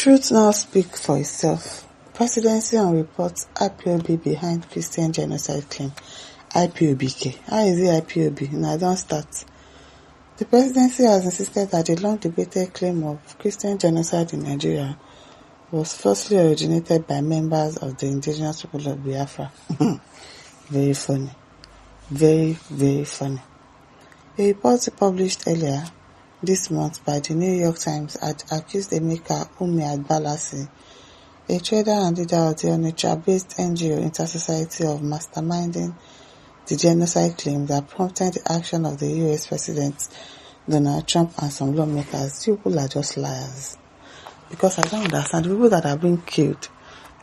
truth now speaks for itself. Presidency on reports Ipob behind Christian genocide claim. Ipob. How is it Ipob? Now don't start. The presidency has insisted that the long-debated claim of Christian genocide in Nigeria was firstly originated by members of the indigenous people of Biafra. Very funny. Very, very funny. A report published earlier this month by the New York Times had accused Emeka Agbalasi, a trader and leader of the Onitsha-based NGO Inter-Society, of masterminding the genocide claim that prompted the action of the US President Donald Trump and some lawmakers. You people are just liars. Because I don't understand, the people that are being killed,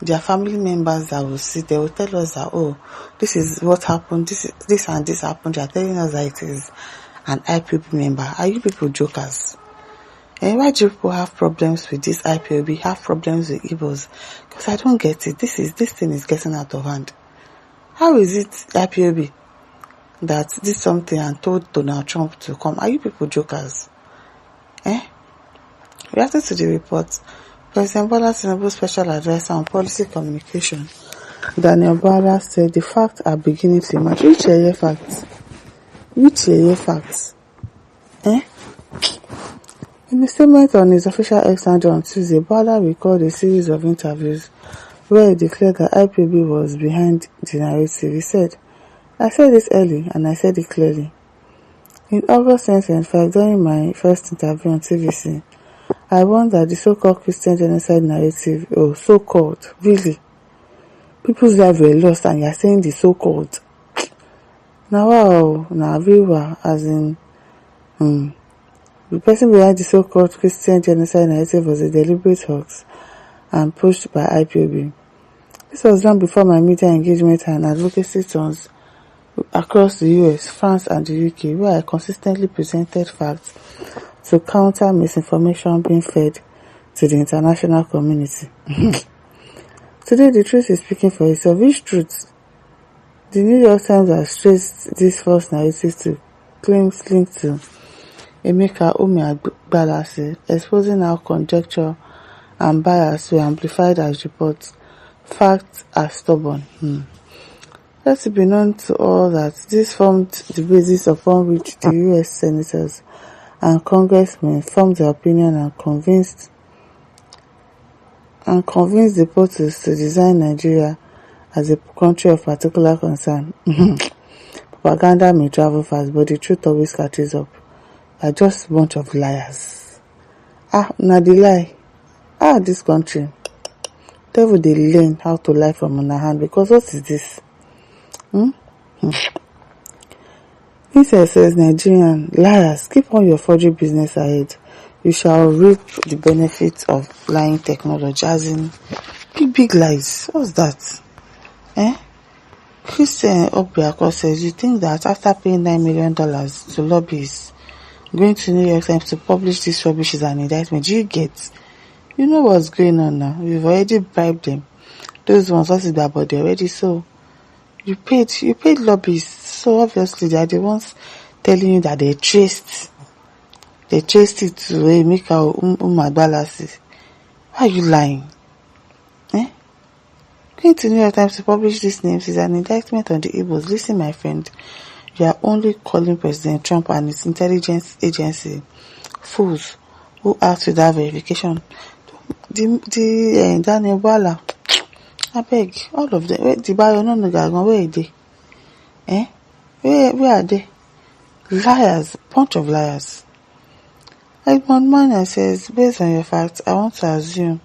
their family members that will sit, they will tell us that, oh, this is what happened, this and this happened. They are telling us that it is an IPOB member. Are you people jokers? And why do people have problems with this IPOB, have problems with Igbos? Because I don't get it. This thing is getting out of hand. How is it IPOB that did something and told Donald Trump to come? Are you people jokers? Reacting to the report, President Bola Tinubu's special advisor on policy communication, Daniel Bala, said the facts are beginning to emerge. Which are facts? In a statement on his official X handle on Tuesday, Bala recalled a series of interviews where he declared that IPOB was behind the narrative. He said, "I said it early and I said it clearly. In August 2025, during my first interview on TVC, I warned that the so-called Christian genocide narrative, so-called, really, people's lives were lost and you are saying the so-called. Now, wow, now, viewer, as in, the person behind the so-called Christian genocide narrative was a deliberate hoax and pushed by IPOB. This was done before my media engagement and advocacy turns across the US, France and the UK, where I consistently presented facts to counter misinformation being fed to the international community." Today, the truth is speaking for itself. Which truth? The New York Times has traced this false narrative to claims linked to Emeka Agbalasi, exposing how conjecture and bias were amplified as reports. Facts are stubborn. Let it be known to all that this formed the basis upon which the US senators and congressmen formed their opinion and convinced the voters to design Nigeria as a country of particular concern. Propaganda may travel fast, but the truth always catches up. Are just a bunch of liars. Now the lie. This country. Devil, they learn how to lie from on hand, because what is this? He says, Nigerian liars, keep on your forgery business ahead. You shall reap the benefits of lying technology, as in big lies. What's that? Christian Obiako says, you think that after paying $9 million to lobbyists, going to New York Times to publish this rubbish is an indictment? Do you get? You know what's going on now. We've already bribed them. Those ones, what is that body already? So you paid lobbyists. So obviously they are the ones telling you that they traced it to Emeka Agbalasi. Why are you lying? Going to New York Times to publish these names is an indictment on the Igbos. Listen, my friend, you are only calling President Trump and his intelligence agency fools who act without verification. The Daniel Bala, I beg, all of them. The bio no gagan, where are they? Where are they? Liars, bunch of liars. Edmond Mania says, based on your facts, I want to assume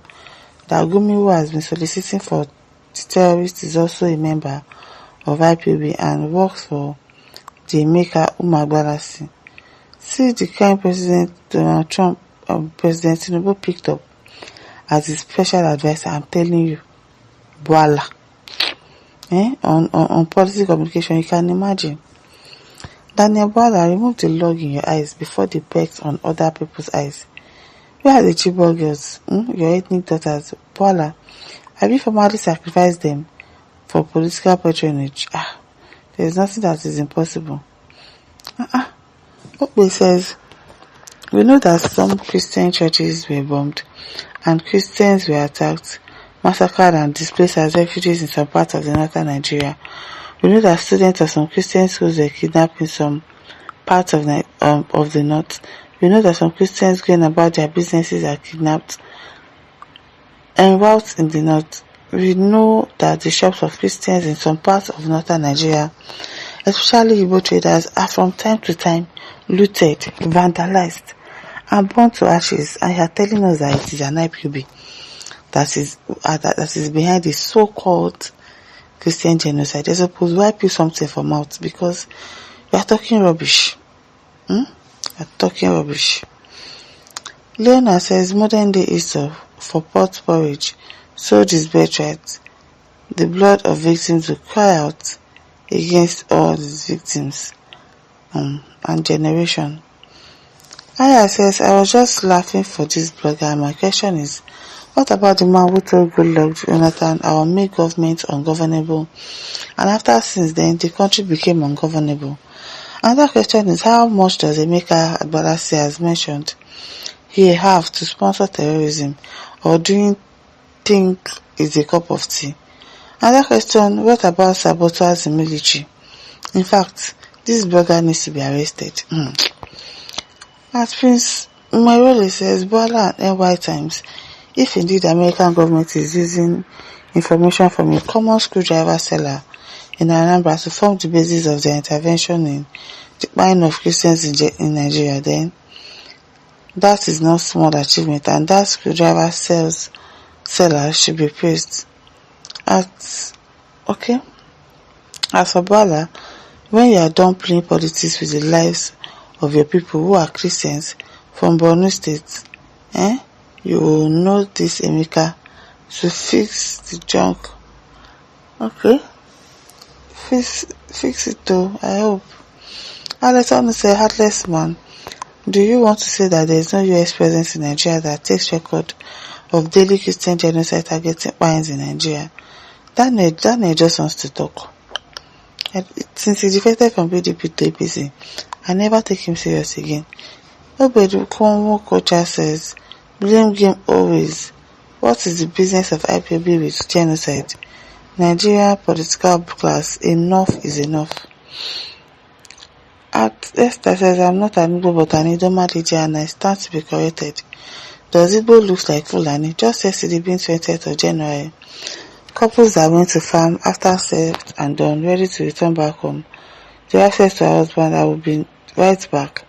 that Gumi, who has been soliciting for the terrorist, is also a member of IPOB and works for the Emeka Agbalasi. See the kind President Donald Trump, President Tinubu picked up as his special advisor. I'm telling you, voila. On policy communication, you can imagine. Daniel Bala, remove the log in your eyes before the pegs on other people's eyes. Where are the Chibok girls? Your ethnic daughters? Bala, have you formally sacrificed them for political patronage? There is nothing that is impossible. Okpe says, we know that some Christian churches were bombed and Christians were attacked, massacred and displaced as refugees in some parts of the northern Nigeria. We know that students of some Christian schools were kidnapped in some parts of the north. We know that some Christians going about their businesses are kidnapped en route in the north. We know that the shops of Christians in some parts of northern Nigeria, especially Igbo traders, are from time to time looted, vandalized, and burned to ashes. And you are telling us that it is an IPOB that is behind the so-called Christian genocide. They're supposed to wipe you something from out because you are talking rubbish. You are talking rubbish. Leona says modern day Esau for pot porridge sold his birthright. The blood of victims will cry out against all his victims and generation. Aya says, I was just laughing for this blogger and my question is, what about the man who told Goodluck Jonathan I will make government ungovernable, and after since then the country became ungovernable? Another question is, how much does Emeka Agbalasi has mentioned he have to sponsor terrorism, or do you think it's a cup of tea? Another question, what about saboteurs in military? In fact, this blogger needs to be arrested. As Prince Umarole says, Bola and NY Times, if indeed the American government is using information from a common screwdriver seller in Anambra to form the basis of their intervention in the buying of Christians in Nigeria, then that is not small achievement, and that screwdriver seller should be praised. As for Bola, when you are done playing politics with the lives of your people who are Christians from Borno State, you will know this, Emeka, to fix the junk. Okay, fix it though, I hope. Alexander say, heartless man, do you want to say that there is no US presence in Nigeria that takes record of daily Christian genocide targeting pines in Nigeria? Daniel just wants to talk. Since he defected from PDP to APC, I never take him serious again. Obedu Konwo Kocha says, blame game always. What is the business of IPOB with genocide? Nigeria political class, enough is enough. Esther says, I'm not an Igbo but an Idoma DJ and I stand to be corrected. Does Igbo look like Fulani? Just yesterday being 20th of January. Couples that went to farm after served and done, ready to return back home. The access to her husband, I will be right back.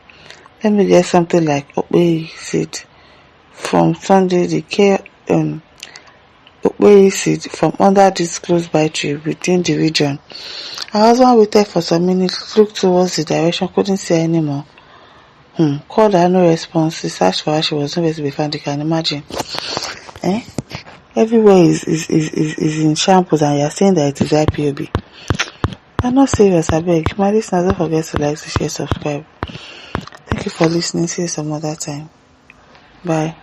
Let me get something like Okpei seed from Sunday, the Okpei seed from under this close by tree within the region. Her husband waited for some minutes, looked towards the direction, couldn't see her anymore. Called her, no response. He searched for her, she was nowhere to be found. You can imagine. Everywhere is in shambles and you're saying that it is IPOB. I'm not serious, I beg. My listeners, don't forget to like, to share, subscribe. Thank you for listening. See you some other time. Bye.